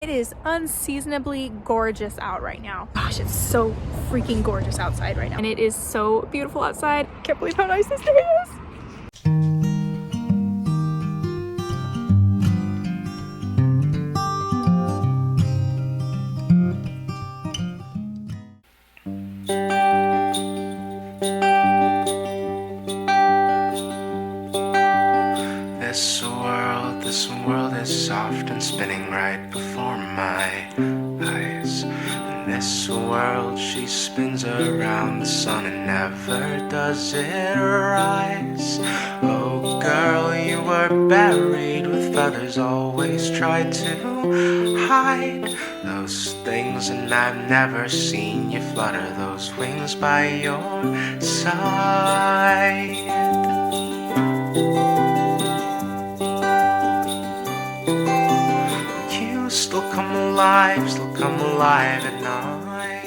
It is unseasonably gorgeous out right now. Gosh, it's so freaking gorgeous outside right now. And it is so beautiful outside. Can't believe how nice this day is. This world is soft and spinning right before my eyes. In this world she spins around the sun and never does it rise. Oh girl, you were buried with feathers, always tried to hide those things, and I've never seen you flutter those wings by your side. Still come alive at night.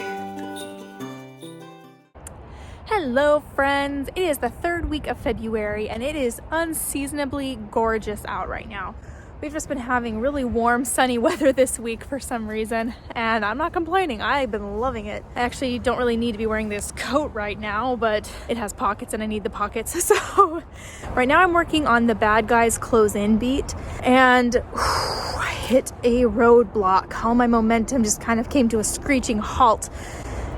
Hello friends, it is the third week of February and it is unseasonably gorgeous out right now. We've just been having really warm, sunny weather this week for some reason, and I'm not complaining. I've been loving it. I actually don't really need to be wearing this coat right now, but it has pockets and I need the pockets. So right now I'm working on the bad guys close in beat, and I hit a roadblock. All my momentum just kind of came to a screeching halt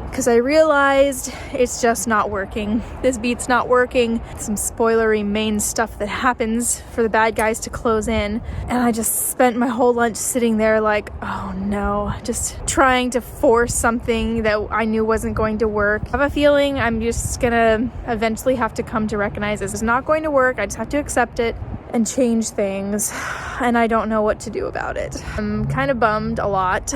because I realized it's just not working. This beat's not working. Some spoilery main stuff that happens for the bad guys to close in. And I just spent my whole lunch sitting there like, oh no, just trying to force something that I knew wasn't going to work. I have a feeling I'm just gonna eventually have to come to recognize this is not going to work. I just have to accept it and change things. And I don't know what to do about it. I'm kind of bummed a lot,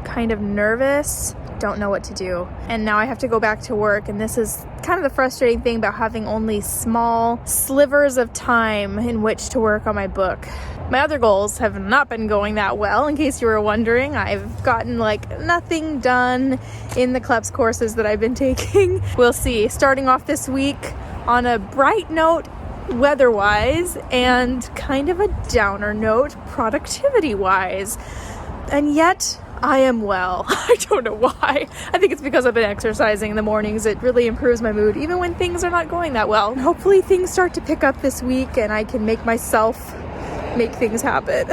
kind of nervous. Don't know what to do. And now I have to go back to work, and this is kind of the frustrating thing about having only small slivers of time in which to work on my book. My other goals have not been going that well, in case you were wondering. I've gotten like nothing done in the CLEPS courses that I've been taking. We'll see. Starting off this week on a bright note weather-wise and kind of a downer note productivity-wise. And yet I am well. I don't know why. I think it's because I've been exercising in the mornings. It really improves my mood, even when things are not going that well. Hopefully things start to pick up this week and I can make myself make things happen.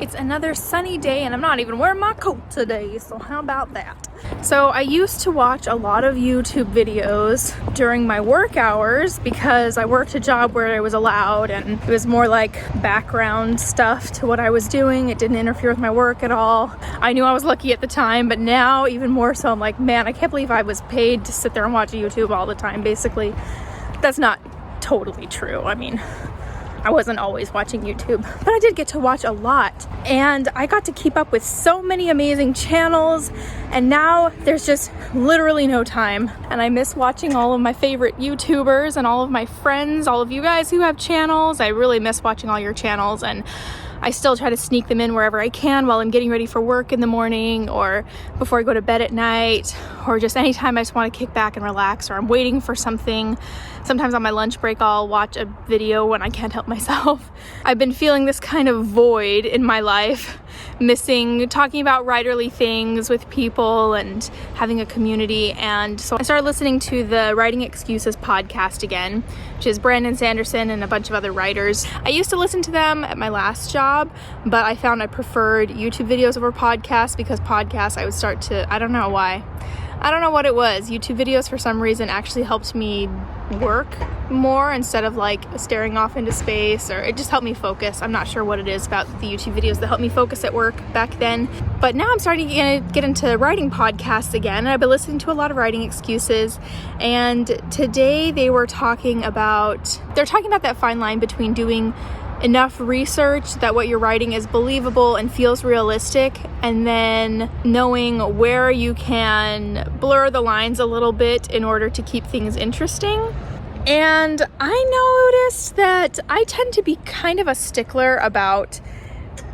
It's another sunny day and I'm not even wearing my coat today, so how about that? So I used to watch a lot of YouTube videos during my work hours because I worked a job where I was allowed, and it was more like background stuff to what I was doing. It didn't interfere with my work at all. I knew I was lucky at the time, but now even more so, I'm like, man, I can't believe I was paid to sit there and watch YouTube all the time, basically. That's not totally true. I mean, I wasn't always watching YouTube, but I did get to watch a lot, and I got to keep up with so many amazing channels, and now there's just literally no time. And I miss watching all of my favorite YouTubers and all of my friends, all of you guys who have channels. I really miss watching all your channels, and I still try to sneak them in wherever I can while I'm getting ready for work in the morning, or before I go to bed at night, or just anytime I just want to kick back and relax, or I'm waiting for something. Sometimes on my lunch break I'll watch a video when I can't help myself. I've been feeling this kind of void in my life, missing talking about writerly things with people and having a community. And so I started listening to the Writing Excuses podcast again, which is Brandon Sanderson and a bunch of other writers. I used to listen to them at my last job, but I found I preferred YouTube videos over podcasts, because podcasts I would start to, I don't know why. I don't know what it was. YouTube videos for some reason actually helped me work more instead of like staring off into space, or it just helped me focus. I'm not sure what it is about the YouTube videos that helped me focus at work back then. But now I'm starting to get into writing podcasts again, and I've been listening to a lot of Writing Excuses. And today they're talking about that fine line between doing enough research that what you're writing is believable and feels realistic, and then knowing where you can blur the lines a little bit in order to keep things interesting. And I noticed that I tend to be kind of a stickler about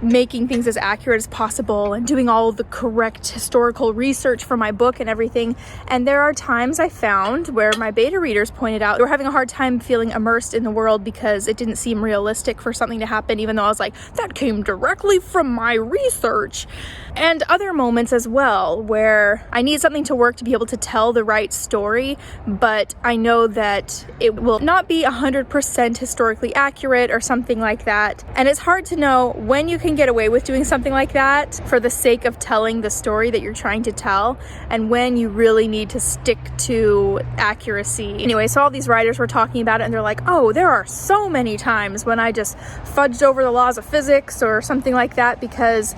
making things as accurate as possible and doing all of the correct historical research for my book and everything. And there are times I found where my beta readers pointed out they were having a hard time feeling immersed in the world because it didn't seem realistic for something to happen, even though I was like, that came directly from my research. And other moments as well where I need something to work to be able to tell the right story, but I know that it will not be 100% historically accurate or something like that. And it's hard to know when you can get away with doing something like that for the sake of telling the story that you're trying to tell, and when you really need to stick to accuracy. Anyway, so all these writers were talking about it, and they're like, oh, there are so many times when I just fudged over the laws of physics or something like that, because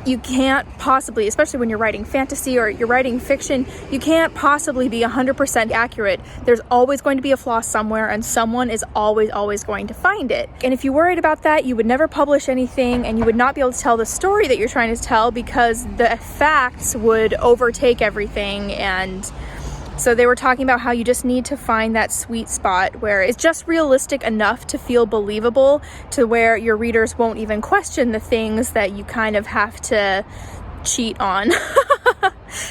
you can't possibly, especially when you're writing fantasy or you're writing fiction, you can't possibly be 100% accurate. There's always going to be a flaw somewhere, and someone is always going to find it. And if you worried about that, you would never publish anything, and you would not be able to tell the story that you're trying to tell because the facts would overtake everything. And so they were talking about how you just need to find that sweet spot where it's just realistic enough to feel believable, to where your readers won't even question the things that you kind of have to cheat on.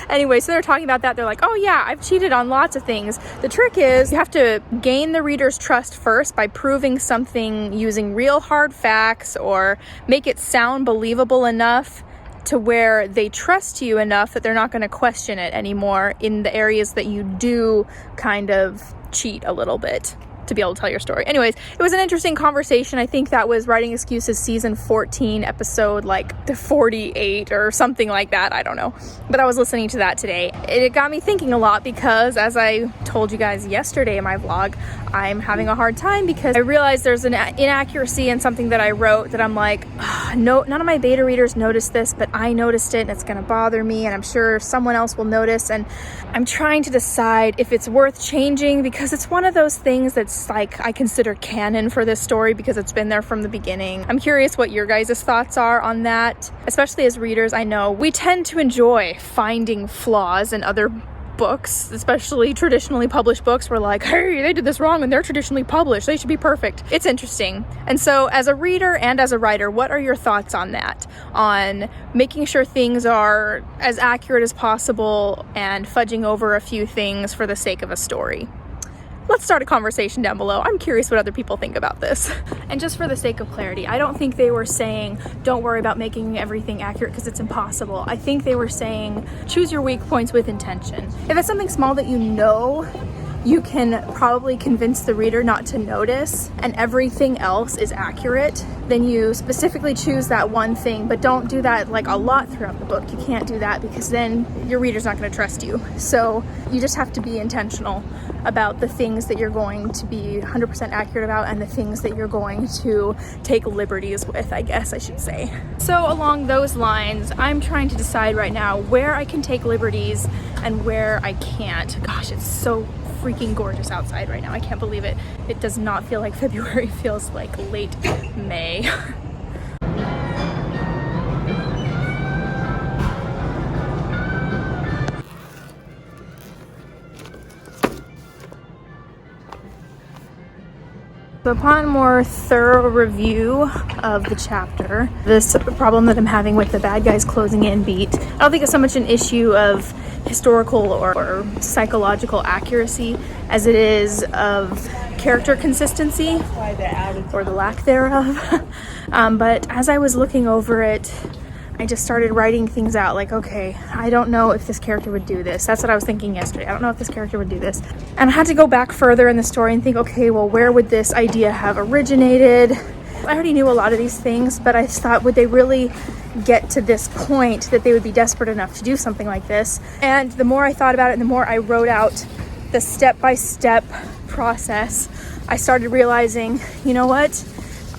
Anyway, so they're talking about that. They're like, oh yeah, I've cheated on lots of things. The trick is you have to gain the reader's trust first by proving something using real hard facts, or make it sound believable enough to where they trust you enough that they're not going to question it anymore in the areas that you do kind of cheat a little bit to be able to tell your story. Anyways, it was an interesting conversation. I think that was Writing Excuses season 14, episode like the 48 or something like that. I don't know. But I was listening to that today. It got me thinking a lot because, as I told you guys yesterday in my vlog, I'm having a hard time because I realized there's an inaccuracy in something that I wrote that I'm like, no, none of my beta readers noticed this, but I noticed it, and it's going to bother me, and I'm sure someone else will notice. And I'm trying to decide if it's worth changing, because it's one of those things that's like I consider canon for this story because it's been there from the beginning. I'm curious what your guys' thoughts are on that. Especially as readers, I know we tend to enjoy finding flaws in other books, especially traditionally published books. We're like, hey, they did this wrong and they're traditionally published, they should be perfect. It's interesting. And so as a reader and as a writer, what are your thoughts on that? On making sure things are as accurate as possible and fudging over a few things for the sake of a story? Let's start a conversation down below. I'm curious what other people think about this. And just for the sake of clarity, I don't think they were saying don't worry about making everything accurate because it's impossible. I think they were saying choose your weak points with intention. If it's something small that you know you can probably convince the reader not to notice and everything else is accurate, then you specifically choose that one thing, but don't do that like a lot throughout the book. You can't do that because then your reader's not going to trust you. So you just have to be intentional about the things that you're going to be 100% accurate about and the things that you're going to take liberties with, I guess I should say. So along those lines, I'm trying to decide right now where I can take liberties and where I can't. Gosh, it's so freaking gorgeous outside right now. I can't believe it. It does not feel like February. It feels like late May. So upon more thorough review of the chapter, this problem that I'm having with the bad guys closing in beat, I don't think it's so much an issue of historical or psychological accuracy as it is of character consistency or the lack thereof. But as I was looking over it, I just started writing things out like, okay, I don't know if this character would do this. That's what I was thinking yesterday. I don't know if this character would do this. And I had to go back further in the story and think, okay, well, where would this idea have originated? I already knew a lot of these things, but I thought, would they really get to this point that they would be desperate enough to do something like this? And the more I thought about it, the more I wrote out the step-by-step process, I started realizing, you know what?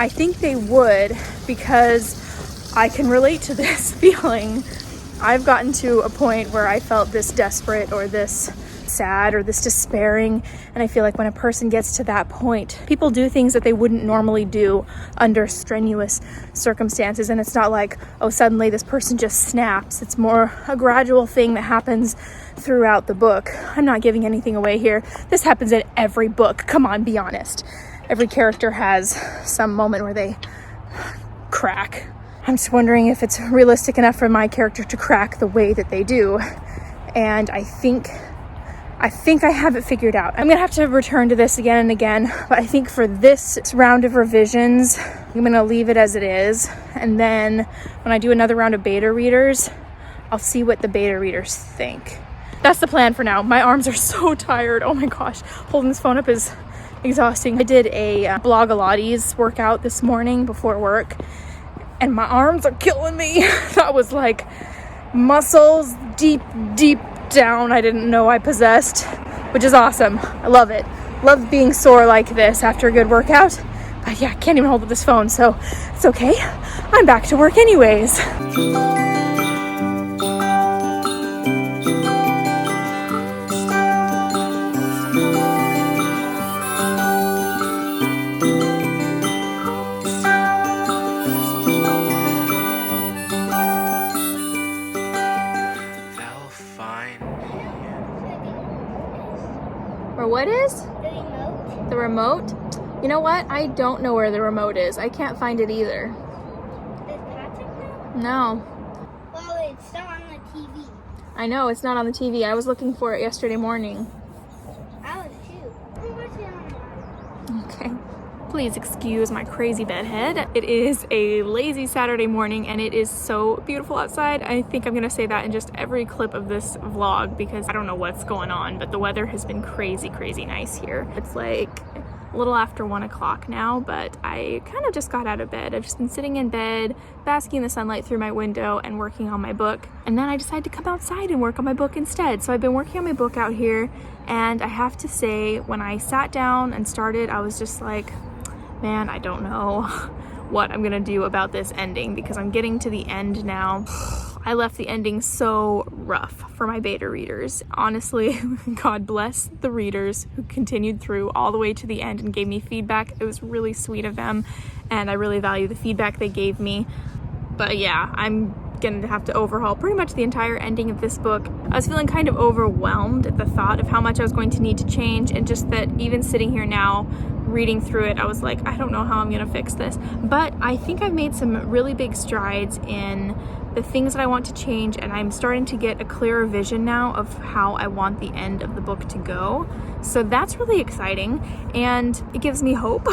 I think they would, because I can relate to this feeling. I've gotten to a point where I felt this desperate or this sad or this despairing, and I feel like when a person gets to that point, people do things that they wouldn't normally do under strenuous circumstances, and it's not like, oh, suddenly this person just snaps. It's more a gradual thing that happens throughout the book. I'm not giving anything away here. This happens in every book. Come on, be honest. Every character has some moment where they crack. I'm just wondering if it's realistic enough for my character to crack the way that they do. And I think I have it figured out. I'm gonna have to return to this again and again, but I think for this round of revisions, I'm gonna leave it as it is. And then when I do another round of beta readers, I'll see what the beta readers think. That's the plan for now. My arms are so tired. Oh my gosh, holding this phone up is exhausting. I did a Blogilates workout this morning before work, and my arms are killing me. That was like muscles deep down I didn't know I possessed, which is awesome. I love it. Love being sore like this after a good workout. But yeah, I can't even hold up this phone, so it's okay. I'm back to work anyways. Or what is? The remote. The remote? You know what? I don't know where the remote is. I can't find it either. Is Patrick there? No. Well, it's not on the TV. I know, it's not on the TV. I was looking for it yesterday morning. I was too. I'm watching on. Okay. Please excuse my crazy bedhead. It is a lazy Saturday morning and it is so beautiful outside. I think I'm gonna say that in just every clip of this vlog because I don't know what's going on, but the weather has been crazy nice here. It's like a little after 1 o'clock now, but I kind of just got out of bed. I've just been sitting in bed, basking in the sunlight through my window and working on my book. And then I decided to come outside and work on my book instead. So I've been working on my book out here, and I have to say, when I sat down and started, I was just like, man, I don't know what I'm gonna do about this ending because I'm getting to the end now. I left the ending so rough for my beta readers. Honestly, God bless the readers who continued through all the way to the end and gave me feedback. It was really sweet of them, and I really value the feedback they gave me. But yeah, I'm gonna have to overhaul pretty much the entire ending of this book. I was feeling kind of overwhelmed at the thought of how much I was going to need to change, and just that even sitting here now reading through it, I was like, I don't know how I'm gonna fix this. But I think I've made some really big strides in the things that I want to change, and I'm starting to get a clearer vision now of how I want the end of the book to go. So that's really exciting, and it gives me hope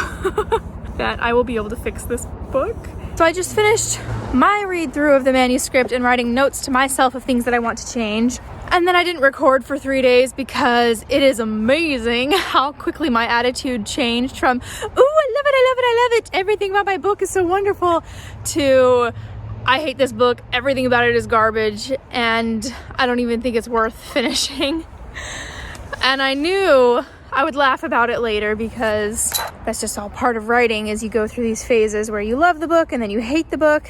that I will be able to fix this book. So I just finished my read through of the manuscript and writing notes to myself of things that I want to change. And then I didn't record for 3 days because it is amazing how quickly my attitude changed from, ooh, I love it, everything about my book is so wonderful, to I hate this book, everything about it is garbage, and I don't even think it's worth finishing. And I knew I would laugh about it later because that's just all part of writing, is you go through these phases where you love the book and then you hate the book.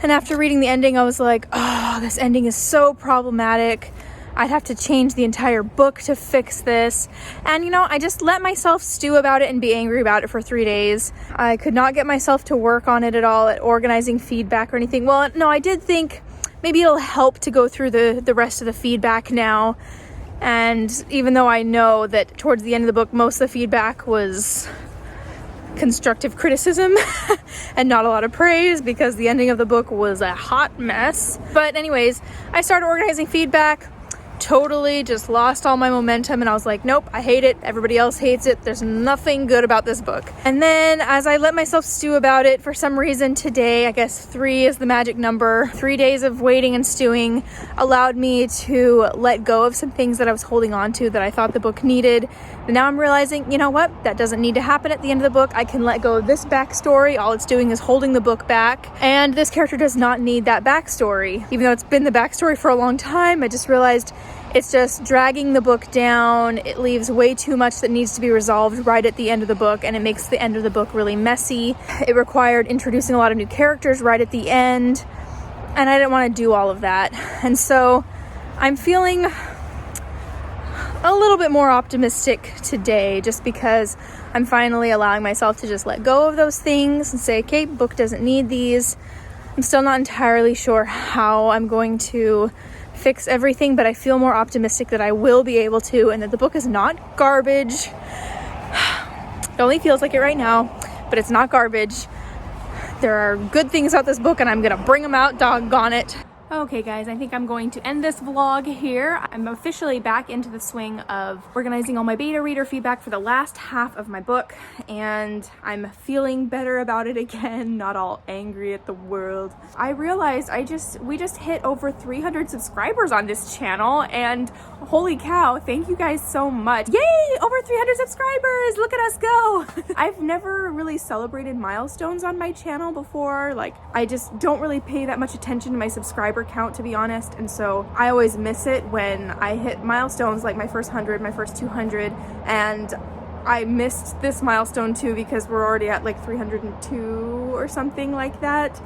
And after reading the ending, I was like, oh, this ending is so problematic. I'd have to change the entire book to fix this. And you know, I just let myself stew about it and be angry about it for 3 days. I could not get myself to work on it at all, at organizing feedback or anything. Well, no, I did think maybe it'll help to go through the rest of the feedback now. And even though I know that towards the end of the book, most of the feedback was constructive criticism and not a lot of praise because the ending of the book was a hot mess. But anyways, I started organizing feedback, totally just lost all my momentum, and I was like, nope, I hate it. Everybody else hates it. There's nothing good about this book. And then as I let myself stew about it, for some reason today, I guess 3 is the magic number, 3 days of waiting and stewing allowed me to let go of some things that I was holding on to that I thought the book needed. And now I'm realizing, you know what? That doesn't need to happen at the end of the book. I can let go of this backstory. All it's doing is holding the book back. And this character does not need that backstory. Even though it's been the backstory for a long time, I just realized it's just dragging the book down. It leaves way too much that needs to be resolved right at the end of the book, and it makes the end of the book really messy. It required introducing a lot of new characters right at the end, and I didn't want to do all of that. And so I'm feeling a little bit more optimistic today, just because I'm finally allowing myself to just let go of those things and say, okay, book doesn't need these. I'm still not entirely sure how I'm going to fix everything, but I feel more optimistic that I will be able to, and that the book is not garbage. It only feels like it right now, but it's not garbage. There are good things about this book and I'm gonna bring them out, doggone it. Okay guys, I think I'm going to end this vlog here. I'm officially back into the swing of organizing all my beta reader feedback for the last half of my book, and I'm feeling better about it again, not all angry at the world. I realized we just hit over 300 subscribers on this channel, and holy cow, thank you guys so much. Yay, over 300 subscribers, look at us go. I've never really celebrated milestones on my channel before. Like, I just don't really pay that much attention to my subscriber count, to be honest, and so I always miss it when I hit milestones like my first 100, my first 200, and I missed this milestone too because we're already at like 302 or something like that.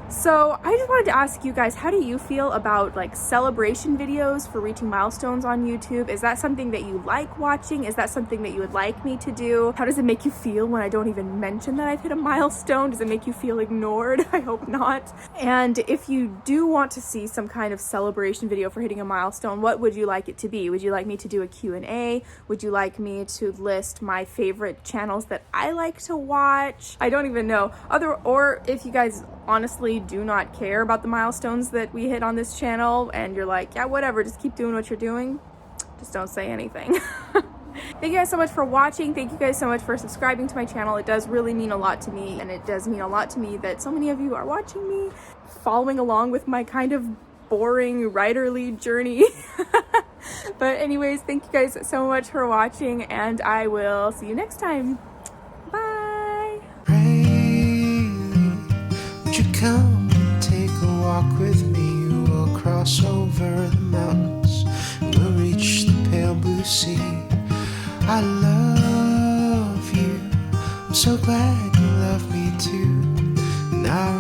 So I just wanted to ask you guys, how do you feel about like celebration videos for reaching milestones on YouTube? Is that something that you like watching? Is that something that you would like me to do? How does it make you feel when I don't even mention that I've hit a milestone? Does it make you feel ignored? I hope not. And if you do want to see some kind of celebration video for hitting a milestone, what would you like it to be? Would you like me to do a Q&A? Would you like me to list my favorite channels that I like to watch? I don't even know. Or if you guys honestly do not care about the milestones that we hit on this channel and you're like, yeah, whatever, just keep doing what you're doing, just don't say anything. Thank you guys so much for watching. Thank you guys so much for subscribing to my channel. It does really mean a lot to me, and it does mean a lot to me that so many of you are watching me, following along with my kind of boring writerly journey. But anyways, thank you guys so much for watching, and I will see you next time. Bye. Would you come and take a walk with me? We'll cross over the mountains and we'll reach the pale blue sea. I love you, I'm so glad you love me too. And I